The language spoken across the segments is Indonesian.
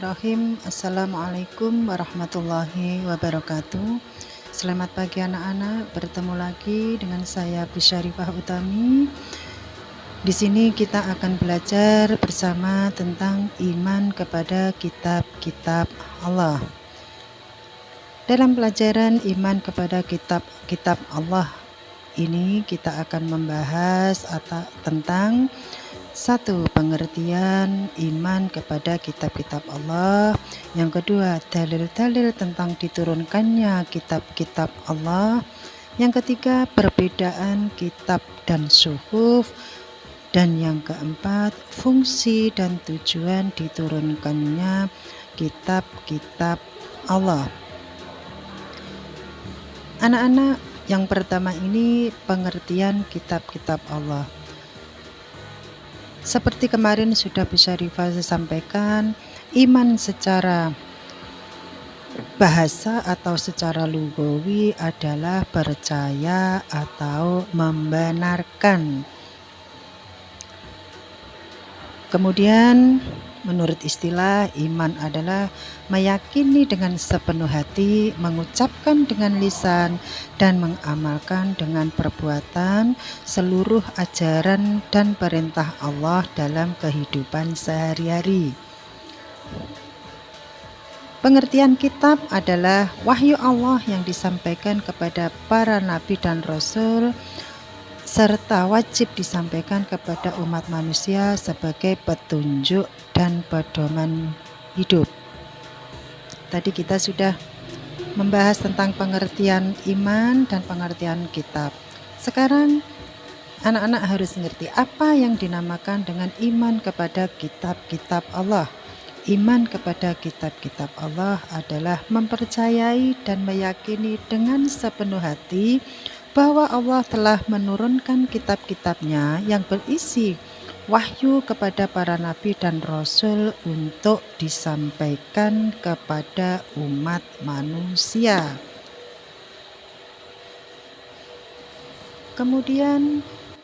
Bismillahirrahmanirrahim. Assalamualaikum warahmatullahi wabarakatuh. Selamat pagi anak-anak, bertemu lagi dengan saya Bu Syarifah Utami. Di sini kita akan belajar bersama tentang iman kepada kitab-kitab Allah. Dalam pelajaran iman kepada kitab-kitab Allah ini kita akan membahas tentang satu, pengertian iman kepada kitab-kitab Allah. Yang kedua, dalil-dalil tentang diturunkannya kitab-kitab Allah. Yang ketiga, perbedaan kitab dan suhuf. Dan yang keempat, fungsi dan tujuan diturunkannya kitab-kitab Allah. Anak-anak, yang pertama ini pengertian kitab-kitab Allah. Seperti kemarin sudah Bu Syarifah sampaikan, iman secara bahasa atau secara lugawi adalah percaya atau membenarkan. Kemudian menurut istilah, iman adalah meyakini dengan sepenuh hati, mengucapkan dengan lisan, dan mengamalkan dengan perbuatan seluruh ajaran dan perintah Allah dalam kehidupan sehari-hari. Pengertian kitab adalah wahyu Allah yang disampaikan kepada para nabi dan rasul, serta wajib disampaikan kepada umat manusia sebagai petunjuk dan pedoman hidup. Tadi kita sudah membahas tentang pengertian iman dan pengertian kitab. Sekarang anak-anak harus mengerti apa yang dinamakan dengan iman kepada kitab-kitab Allah. Iman kepada kitab-kitab Allah adalah mempercayai dan meyakini dengan sepenuh hati bahwa Allah telah menurunkan kitab-kitabnya yang berisi wahyu kepada para nabi dan rasul untuk disampaikan kepada umat manusia. Kemudian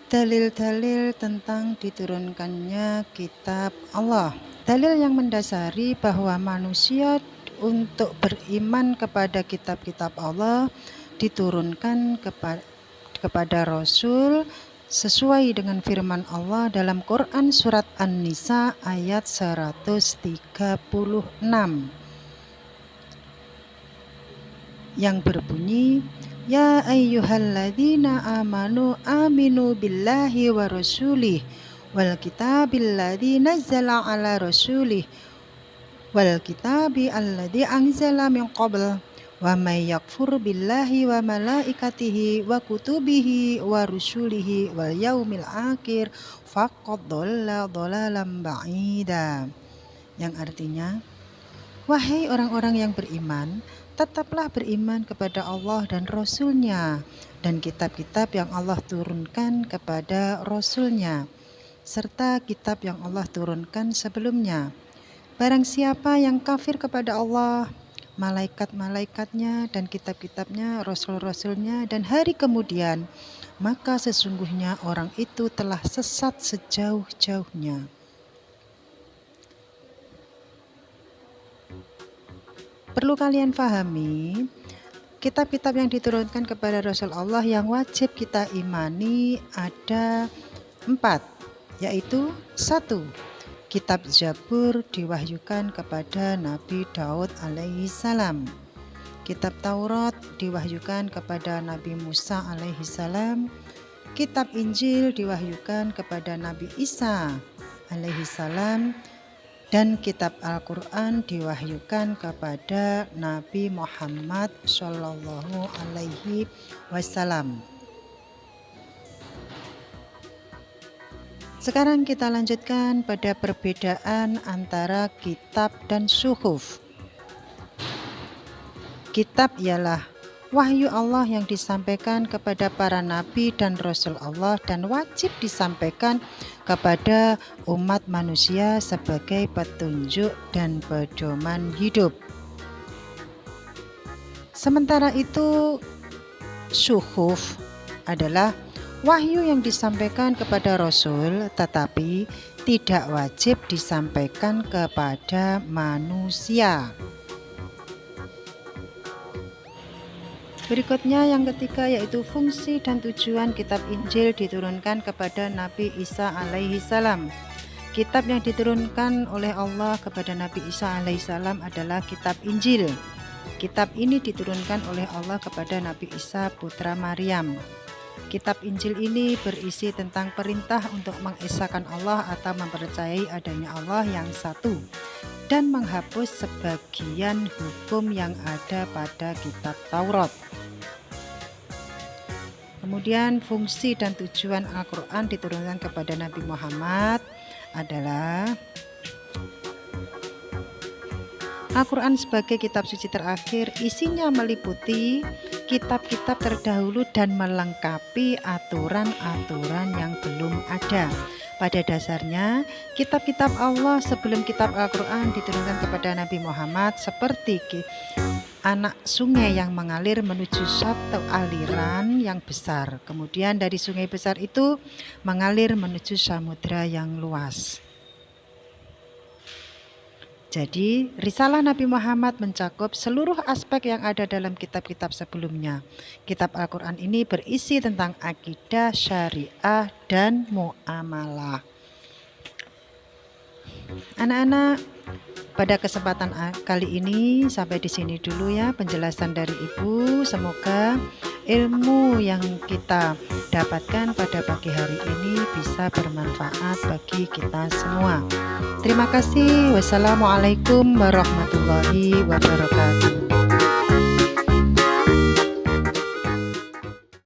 dalil-dalil tentang diturunkannya kitab Allah. Dalil yang mendasari bahwa manusia untuk beriman kepada kitab-kitab Allah diturunkan kepada Rasul sesuai dengan firman Allah dalam Quran surat An-Nisa ayat 136 yang berbunyi, Ya ayyuhalladzina amanu aminu billahi wa rasulih wal kitabil ladzi nazzala ala rasulih wal kitabi alladzi anzala min qabl wa may yakfur billahi wa malaikatihi wa kutubihi wa rusulihi wal yaumil akhir faqad dhalla dhalalan ba'ida. Yang artinya, wahai orang-orang yang beriman, tetaplah beriman kepada Allah dan Rasul-Nya dan kitab-kitab yang Allah turunkan kepada Rasul-Nya serta kitab yang Allah turunkan sebelumnya. Barang siapa yang kafir kepada Allah, malaikat-malaikatnya dan kitab-kitabnya, rasul-rasulnya dan hari kemudian, maka sesungguhnya orang itu telah sesat sejauh-jauhnya. Perlu kalian pahami, kitab-kitab yang diturunkan kepada Rasul Allah yang wajib kita imani ada 4, yaitu 1. Kitab Zabur diwahyukan kepada Nabi Daud alaihi salam. Kitab Taurat diwahyukan kepada Nabi Musa alaihi salam. Kitab Injil diwahyukan kepada Nabi Isa alaihi salam. Dan kitab Al-Quran diwahyukan kepada Nabi Muhammad sallallahu alaihi wasallam. Sekarang kita lanjutkan pada perbedaan antara kitab dan suhuf. Kitab ialah wahyu Allah yang disampaikan kepada para nabi dan rasul Allah dan wajib disampaikan kepada umat manusia sebagai petunjuk dan pedoman hidup. Sementara itu, suhuf adalah wahyu yang disampaikan kepada Rasul, tetapi tidak wajib disampaikan kepada manusia. Berikutnya yang ketiga yaitu fungsi dan tujuan kitab Injil diturunkan kepada Nabi Isa alaihi salam. Kitab yang diturunkan oleh Allah kepada Nabi Isa alaihi salam adalah kitab Injil. Kitab ini diturunkan oleh Allah kepada Nabi Isa putra Maryam. Kitab Injil ini berisi tentang perintah untuk mengesahkan Allah atau mempercayai adanya Allah yang satu dan menghapus sebagian hukum yang ada pada kitab Taurat. Kemudian fungsi dan tujuan Al-Quran diturunkan kepada Nabi Muhammad adalah Al-Quran sebagai kitab suci terakhir, isinya meliputi kitab-kitab terdahulu dan melengkapi aturan-aturan yang belum ada. Pada dasarnya, kitab-kitab Allah sebelum kitab Al-Quran diturunkan kepada Nabi Muhammad seperti anak sungai yang mengalir menuju satu aliran yang besar. Kemudian dari sungai besar itu mengalir menuju samudra yang luas. Jadi, risalah Nabi Muhammad mencakup seluruh aspek yang ada dalam kitab-kitab sebelumnya. Kitab Al-Quran ini berisi tentang akidah, syariah, dan muamalah. Anak-anak, pada kesempatan kali ini sampai di sini dulu ya penjelasan dari Ibu. Semoga ilmu yang kita dapatkan pada pagi hari ini bisa bermanfaat bagi kita semua. Terima kasih. Wassalamualaikum warahmatullahi wabarakatuh.